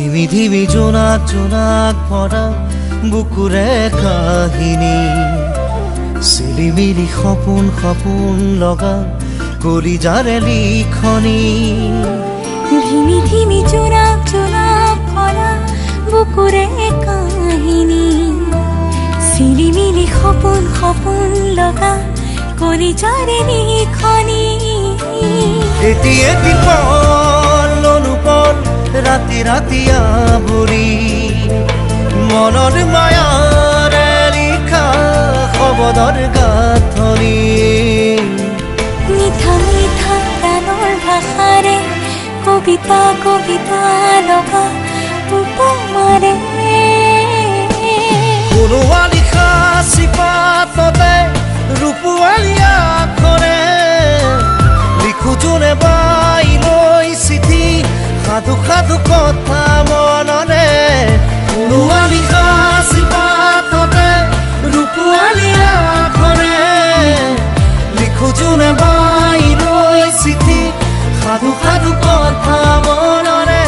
ধিমি ধিমি জোনাক জোনাক ভৰা বুকুৰে কাহিনী চিলিমিলি সপোন সপোন লগা কলিজাৰে লিখনি ধিমি ধিমি জোনাক জোনাক ভৰা বুকুৰে কাহিনী চিলিমিলি সপোন সপোন লগা কলিজাৰে লিখনি এটি এটি পল অনুপল ৰাতি ৰাতি আৱৰি মনৰ মায়াৰে লিখা শব্দৰ গাঁথনি মিঠা মিঠা গানৰ ভাষাৰে কবিতা কবিতা লগা উপমাৰে কোনোবা লিখা চিপাততে ৰূপোৱালী আখৰে লিখো যোনে বাই লৈ চিঠি সাধু সাধু কথা মনৰে কোনোবা লিখা চিপাততে ৰূপোৱালী আখৰে লিখো যোনে বাই লৈ চিঠি সাধু সাধু কথা মনৰে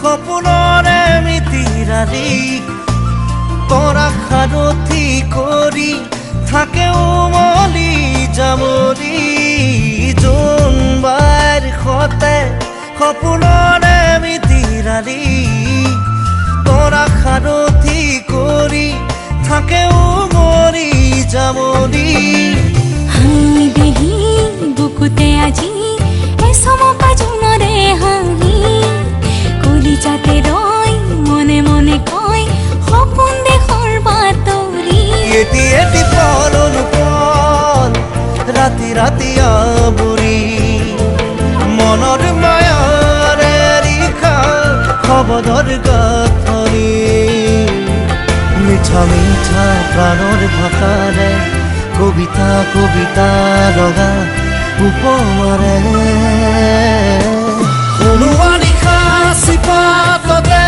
সপোনৰে মিতিৰালি তৰা সাৰথি কৰি থাকে উমলি জামৰি জোনবাৰ সতে সপোনৰে মিতিৰালি তৰা সাৰথি কৰি থাকে উমলি জামৰি হাঁহি দেহি বুকুতে আজি এচমকা জোনৰে হাঁহি কলিজাতে ৰয় মনে মনে কয় সপোন দেশৰ বাতৰি এটি এটি পল অনুপল ৰাতি ৰাতি আৱৰি মনৰ মায়াৰে লিখা শব্দৰ গাঁথনি মিঠা মিঠা প্ৰাণৰ ভাষাৰে কবিতা কবিতা লগা উপমাৰে কোনোবা লিখা চিপাততে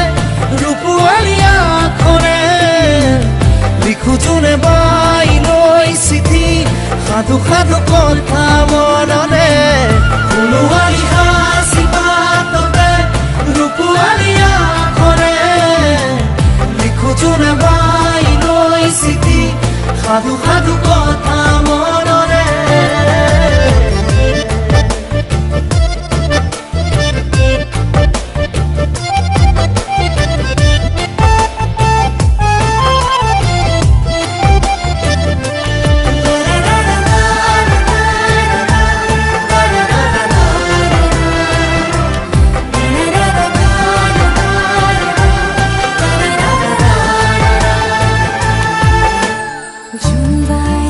ৰূপোৱালী আখৰে লিখো যোনে বাই লৈ চিঠি সাধু সাধু কথা মনৰে কোনোবা লিখা চিপাততে ৰূপোৱালী আখৰে লিখো যোনে বাই লৈ চিঠি সাধু সাধু কথা মনৰে জোনবাই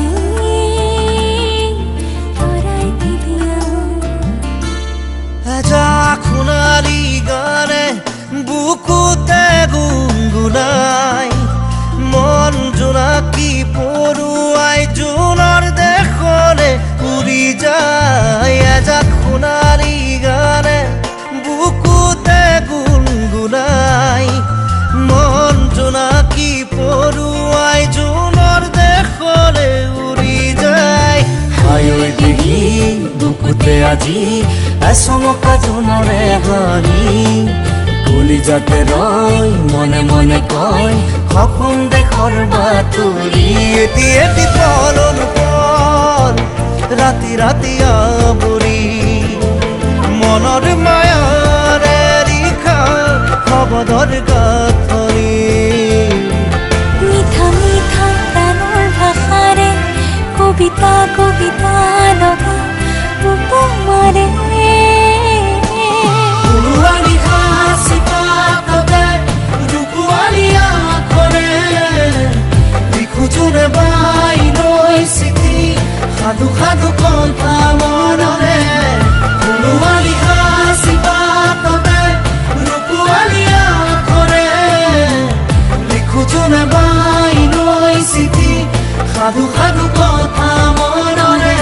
আজি এচমকা জোনৰে হাঁহি কলিজাতে ৰয় মনে মনে কয় সপোন দেশৰ বাতৰি এটি এটি পল অনুপল ৰাতি ৰাতি আৱৰি মনৰ মায়াৰে লিখা শব্দৰ গাঁথনি মিঠা মিঠা প্ৰাণৰ ভাষাৰে কবিতা কবিতা লগা উপমাৰে সাধু সাধু কথা মনৰে ফুলুৱালি হাঁচি পাততে ৰূপোৱালি আখৰে লিখো যোনে বাই লৈ চিঠি সাধু সাধু কথা মনৰে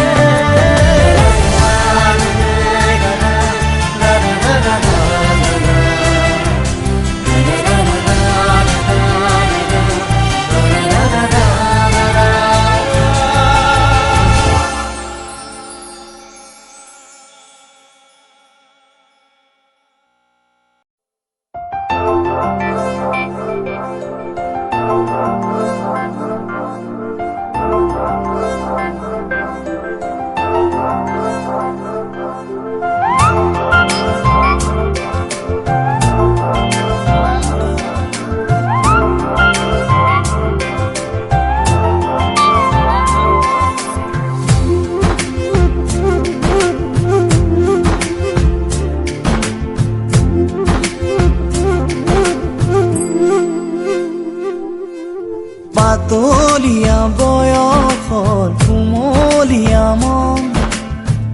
পাতলীয়া বয়সৰ কুমলীয়া মন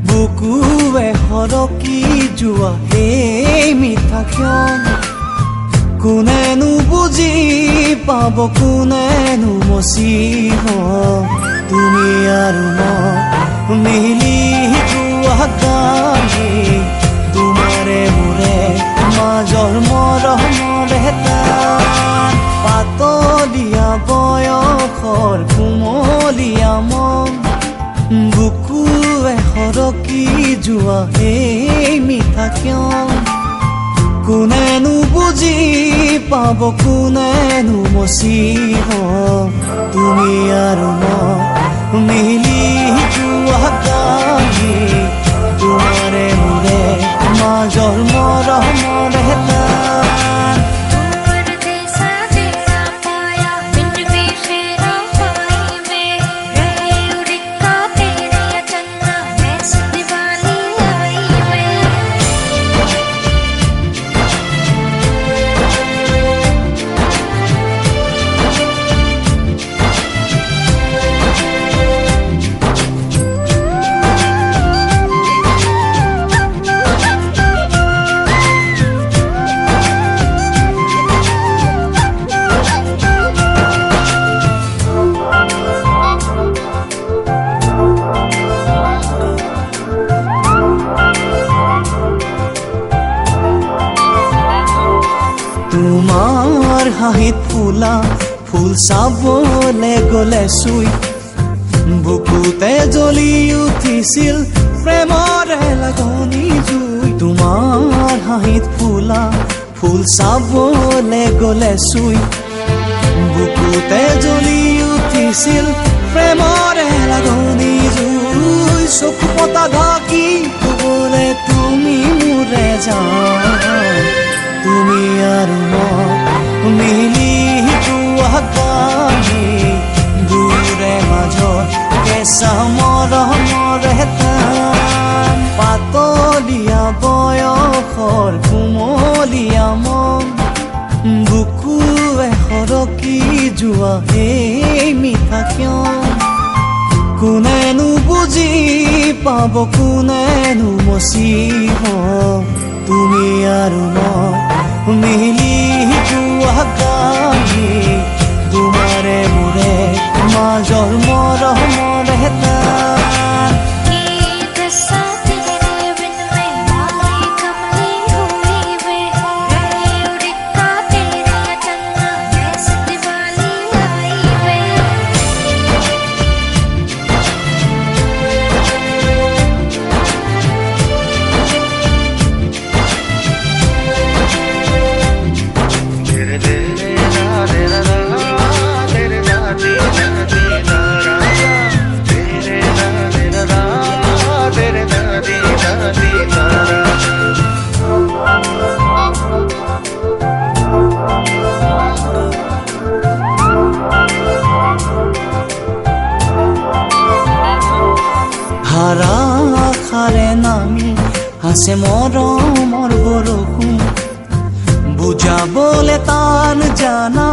বুকুৱে সৰকি যোৱা এই মিঠা ক্ষণ কোনেনো বুজি পাব কোনেনো মচিব তুমি আৰু মই মিলি যোৱা গানে তোমাৰে মোৰে মাজৰ মৰমৰ টান পাতলীয়া বয়সৰ কুমলীয়া মন বুকুৱে সৰকি যোৱা এই মিঠা ক্ষণ কোনেনো বুজি পাব কোনেনো মচিব তুমি আৰু মই মিলি যোৱা গানে তোমাৰে মোৰে মাজৰ মৰমৰ টান তোমাৰ হাঁহিত ফুলা ফুল চাবলে গলে চুই বুকুতে জ্বলি উঠিছিল প্ৰেমৰে লাগনি জুই তোমাৰ হাঁহিত ফুলা ফুল চাবলে গলে চুই বুকুতে জ্বলি উঠিছিল প্ৰেমৰে লাগনি জুই চকু পতা ঢাকি ক'বলে তুমি মোৰে জান তুমি আৰু মই মিলি যোৱা গানে দূৰে মাজত কেঁচা মৰমৰ টান পাতলীয়া বয়সৰ কুমলীয়া মন বুকুৱে সৰকি যোৱা এই মিঠা ক্ষণ কোনেনো বুজি পাব কোনেনো মচিব তুমি আৰু মই মিলি যোৱা গানে তোমাৰে মোৰে মাজৰ মৰমৰ টান ধাৰাসাৰে নামি আছে মৰমৰ বৰষুণ বুজাবলে টান জানা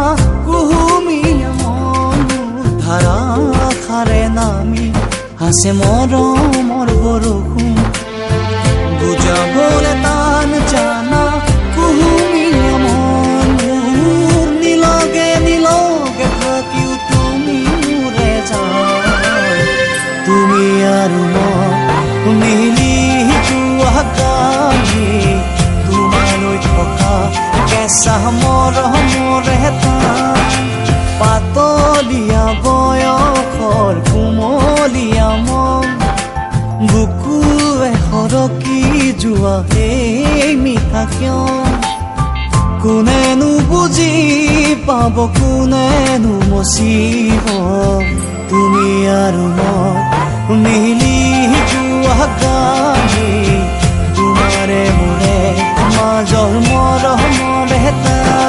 কুহুমীয়া মন ধাৰাসাৰে নামি আছে মৰমৰ বৰষুণ বুজাবলে টান জানা কুহুমীয়া মন নিলগে নিলগে থাকিও তুমি মোৰে জান তুমি আৰু মই মিলি যোৱা কালি তোমালৈ থকা কেঁচা মৰমৰে পাতলীয়া বয়সৰ কুমলীয়া মন বুকুৱে সৰকি যোৱা এই মিঠা কিয় কোনেনো বুজি পাব কোনেনো মচিব তুমি আৰু মই মিলি যোৱা কালি তোমাৰে মোৰে মাজৰ মৰমৰে টান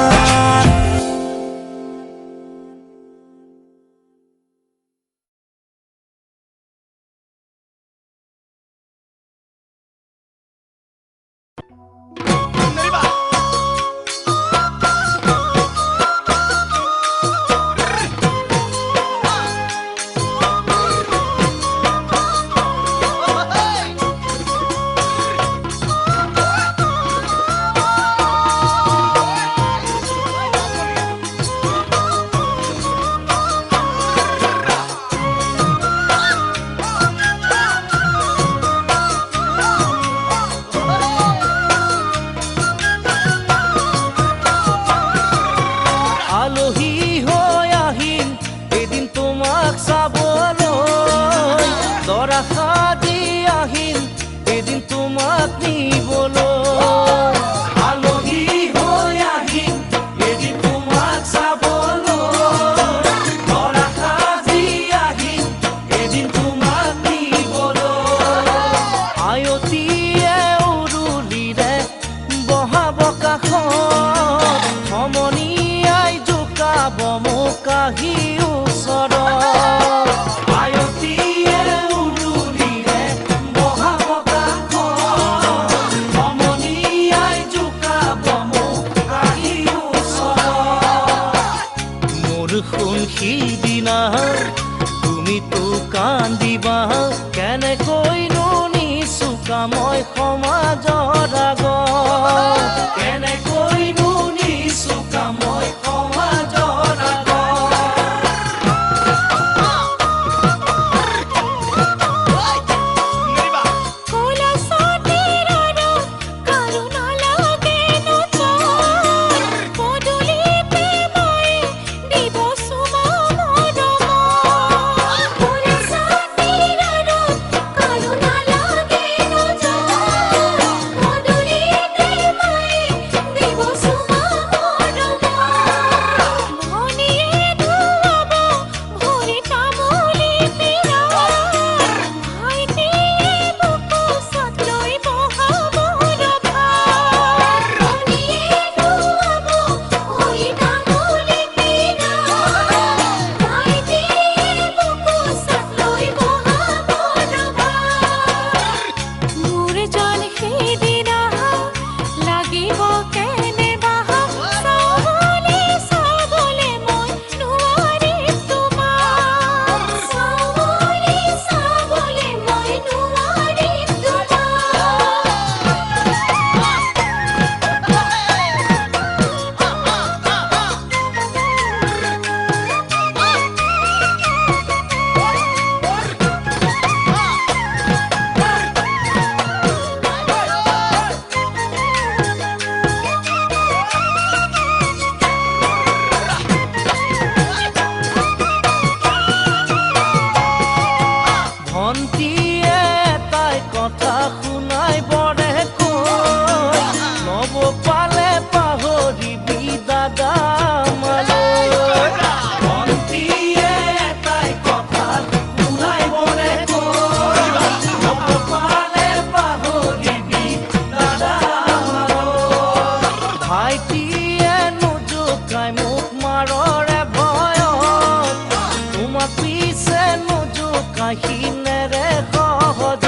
আহিনেৰে সহজ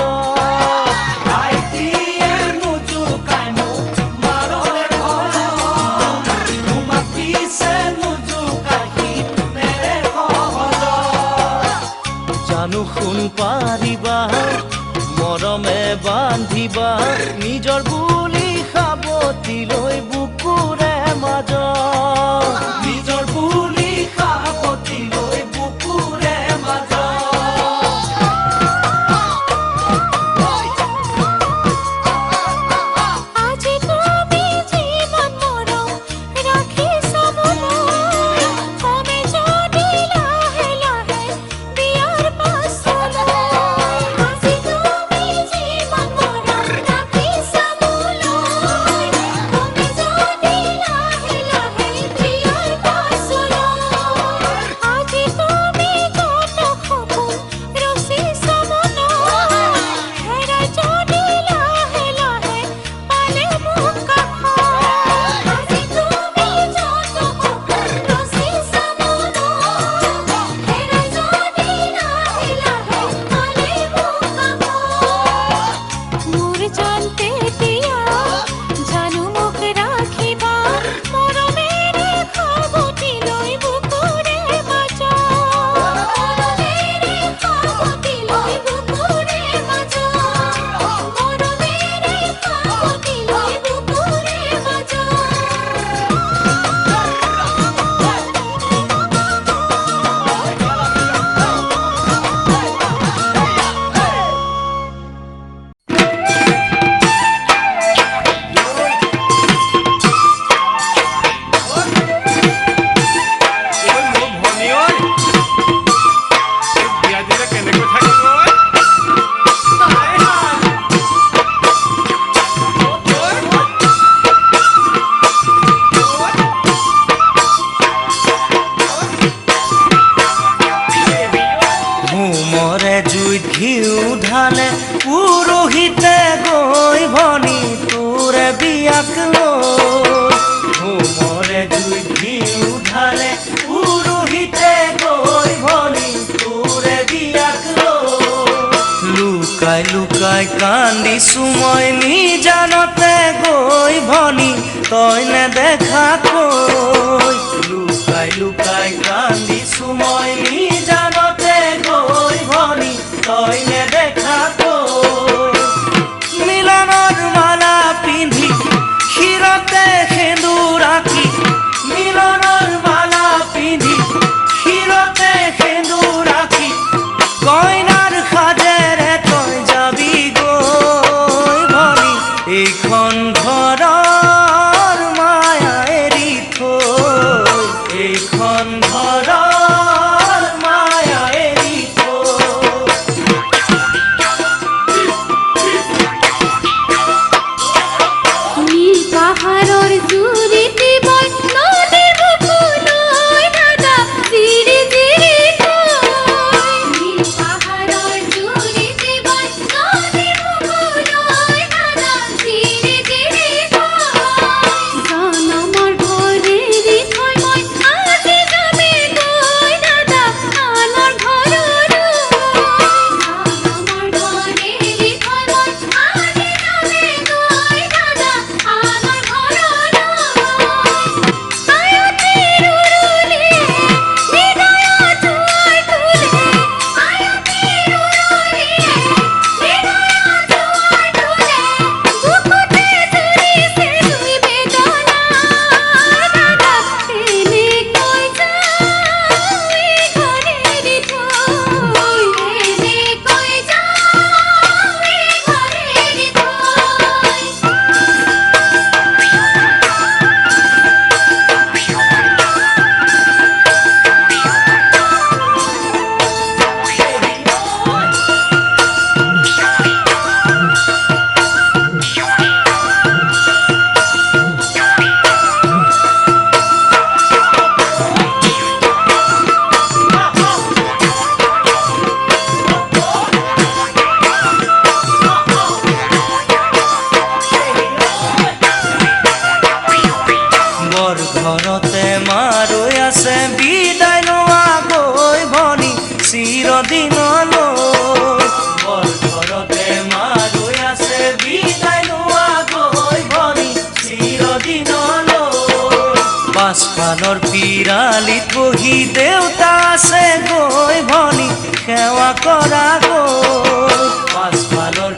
মৰমে বান্ধিবা নিজৰ বুলি সাৱটি লৈ বুকুৰে মাজত নিজৰ বুলি সাৱটি লৈ বুকুৰে পুৰোহিতে গৈ ভনী তোৰে বিয়াক লৈ হোমৰে জুইত ঘিউ ঢালে পুৰোহিতে গৈ ভনী তোৰে বিয়াক লৈ লুকাই লুকাই কান্দিছো মই নিজানতে গৈ ভনী তই নেদেখাকৈ লুকাই লুকাই কান্দিছো মই নিজানতে গৈ ভনী তই নেদেখাকৈ মিলনৰ মালা পিন্ধি শিৰতে সেন্দুৰ আঁকি মিলনৰ মালা পিন্ধি শিৰতে সেন্দুৰ আঁকি কইনাৰ সাজেৰে তই যাবি গৈ ভনী এইখন ঘৰৰ মায়া এৰি থৈ এইখন ঘৰৰ মায়া এৰি পাহাড়ৰ জুৰিতে বৈ নদীৰ বুকুলৈ দাদা ধীৰে ধীৰে নীল পাহাড়ৰ জুৰিতে বৈ নদীৰ বুকুলৈ দাদা ধীৰে ধীৰে জনমৰ ঘৰেৰে থৈ মই আজি যামে গৈ দাদা আনৰ ঘৰলৈ জনমৰ ঘৰেৰে থৈ মই আজি যামে গৈ দাদা আনৰ ঘৰতে মাৰৈ আছে বিদায় লোৱা গৈ ভনী চিৰদিনলৈ বৰ ঘৰতে মাৰৈ আছে বিদায় লোৱা গৈ ভনী চিৰদিনলৈ পাছফালৰ পিৰালিত বহি দেউতা আছে গৈ ভনী সেৱা কৰা গৈ পাছফালৰ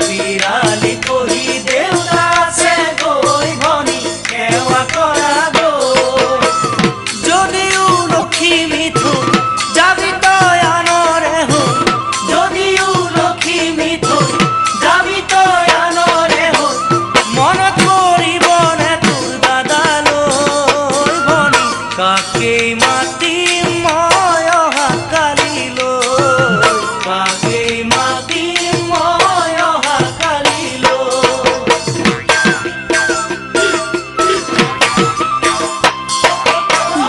থৈ যাবি তই আনৰে হৈ মনত পৰিবনে তোৰ দাদালৈ ভনী কাকেই মাতিম মই অহা কালিলৈ কাকেই মাতিম মই অহা কালিলৈ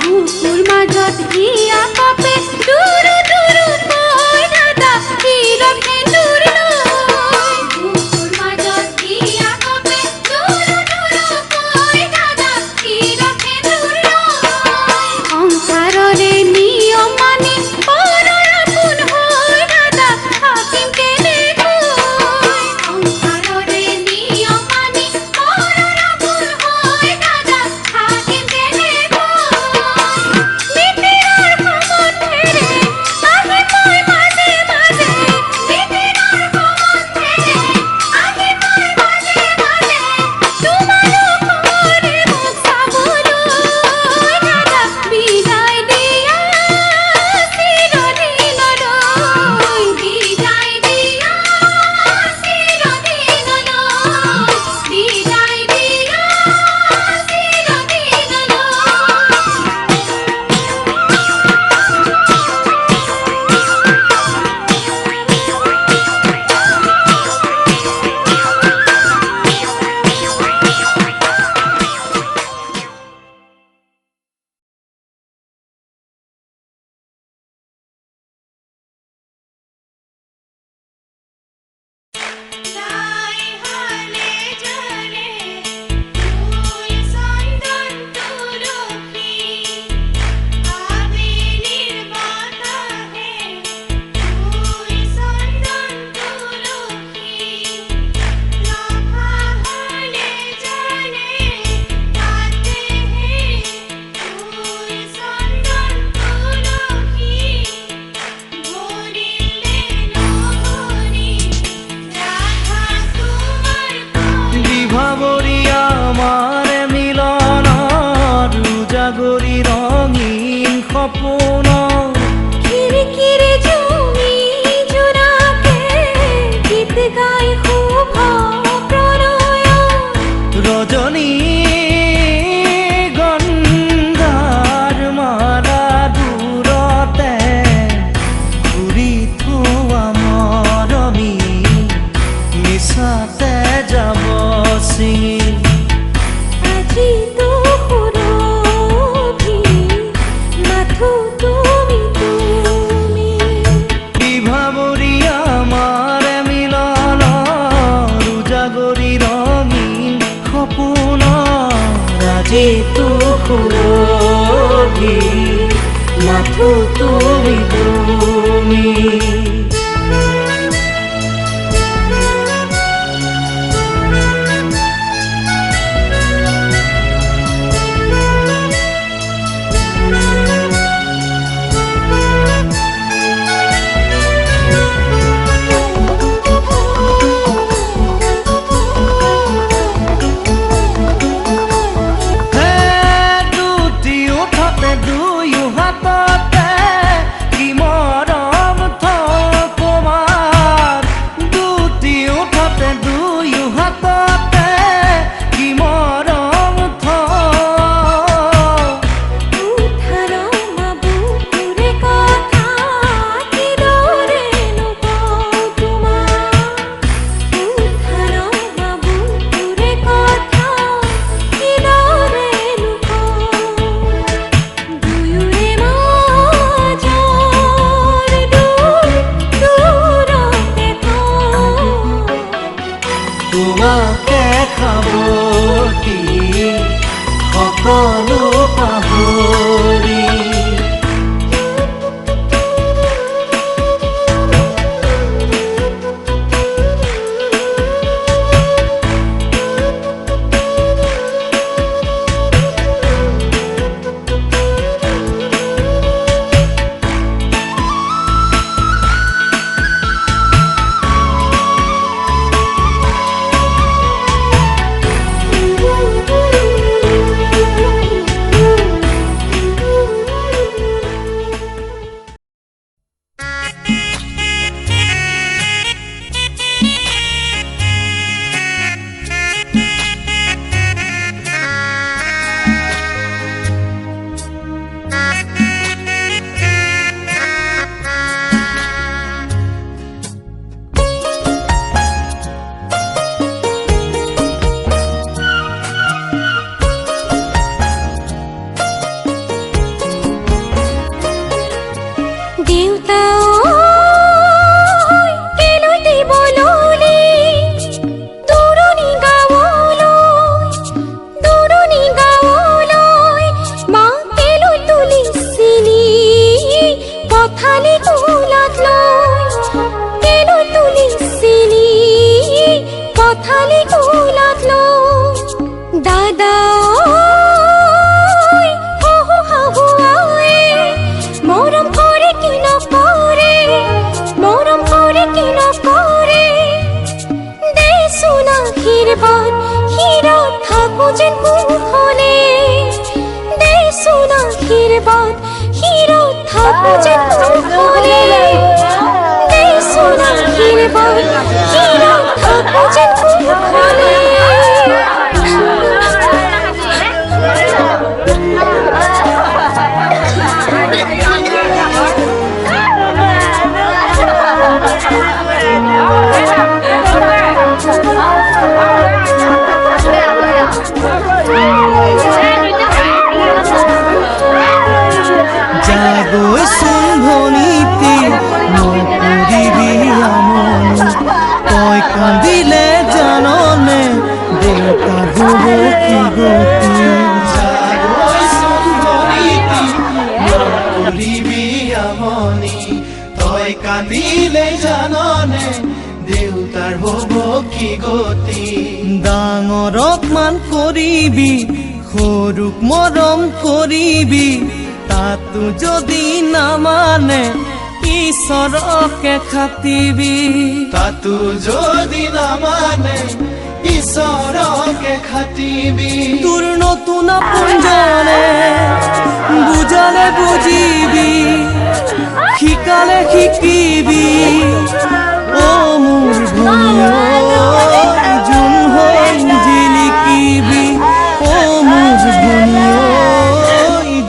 বুকুৰ মাজত হিয়া কাপে দুৰু দুৰু তই দাদা হিৰকে দূৰ লৈ বুকুৰ মাজত হিয়া কাপে দুৰু দুৰু তই দাদা হিৰকে দূৰ লৈ সংসাৰৰে নিয়ম মানি পৰৰ আপোন হৈ দাদা থাকিম কেনেকৈ সংসাৰৰে নিয়ম মানি পৰৰ আপোন হৈ দাদা থাকিম কেনেকৈ মিতিৰৰ সমন্ধেৰে আহি মই মাজে মাজে মিতিৰৰ সমন্ধেৰে আহি মই মাজে মাজে তোমালোকৰে মুখ চাবলৈ দাদা বিদায় দিয়া চিৰদিনলৈ বিদায় দিয়া চিৰদিনলৈ বিদায় দিয়া লাই হালে জলে ফুল চন্দন তুলসী আবেলির বাতাসে ফুল চন্দন তুলসী লফা হলে জলে তাতে ফুল চন্দন তুলসী ভরিলে নহরি রাধা তোমার বিভাবৰী আমাৰ মিলনৰ উজাগৰি ৰঙীন সপোন খিৰিকিৰে জুমি জোনাকে গীত গাই শুভ প্ৰণয় ৰজনী গংগাৰ মালা দূৰতে ঘূৰি থোৱা মৰমী মিছাতে যাব ছিঙি আজি তো সুৰভি মাথো তুমি তুমি বিভাবৰী আমাৰ মিলনৰ উজাগৰি ৰঙীন সপোন আজিতো সুৰভি মাথো তুমি তুমি হে দুটি ওঠতে দুয়ো হাততে কি মৰম তোমাৰ দুটি ওঠতে দুয়ো হাততে কি মৰম উঠাৰ বুকুৰে কথা কিদৰেনো কওঁ তোমাক উঠাৰ বুকুৰে কথা কিদৰেনো কওঁ দুয়োৰে মাজৰ দূৰ দূৰতে থওঁ তোমাকে খাবতি সকলো পাহৰি দাদা মরম করে কি নকরে মরম করে কি নকরে দে সোনা ক্ষীরবাদ হীরা থাকো যে কুহলে দে সোনা ক্ষীরবাদ হীরা থাকো যে কুহলে দে সোনা ক্ষীরবাদ হীরা থাকো যে কুহলে জাগো শুম্ভনীতি নকরিবি আমন তই কান্দিলে জাননে দেউতা হব কি গতি জাগো শুম্ভনীতি নকরিবি আমনি তই কান্দিলে জাননে দেউতাৰ হব কি গতি ডাঙৰক মান কৰিবি সৰুক মৰম কৰিবি তাতো যদি নামানে ঈশ্বৰকে খাটিবি তাতো যদি নামানে ঈশ্বৰকে খাটিবি তোৰ নতুন আপোনজনে বুজালে বুজিবি শিকালে শিকিবি ও মোৰ ভনীয় যোন হৈ জিলিকিবি ও মোৰ ভনীয়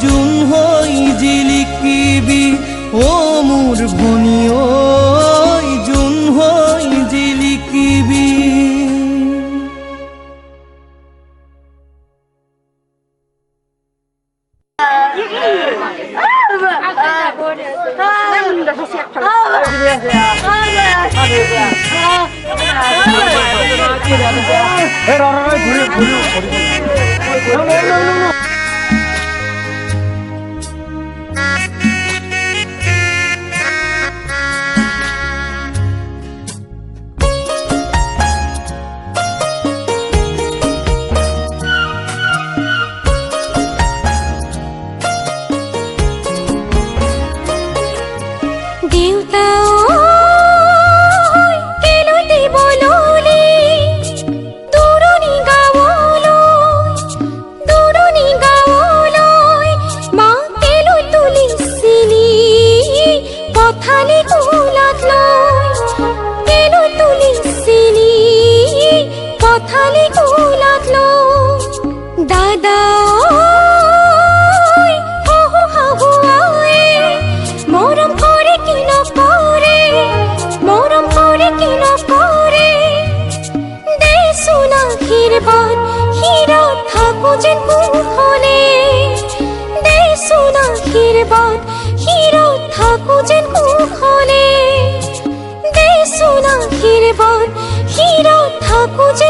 যোন হৈ জিলিকিবি ও মোৰ ভনীয় যোন হৈ জিলিকিবি দাদা মরম করে কি নকরে মরম করে কি নকরে দে সোনা ক্ষীরবাদ হীরা থাকো যে কুহলে দে সোনা ক্ষীরবাদ হীরা থাকো যে কুহলে দে সোনা ক্ষীরবাদ হীরা থাকো যে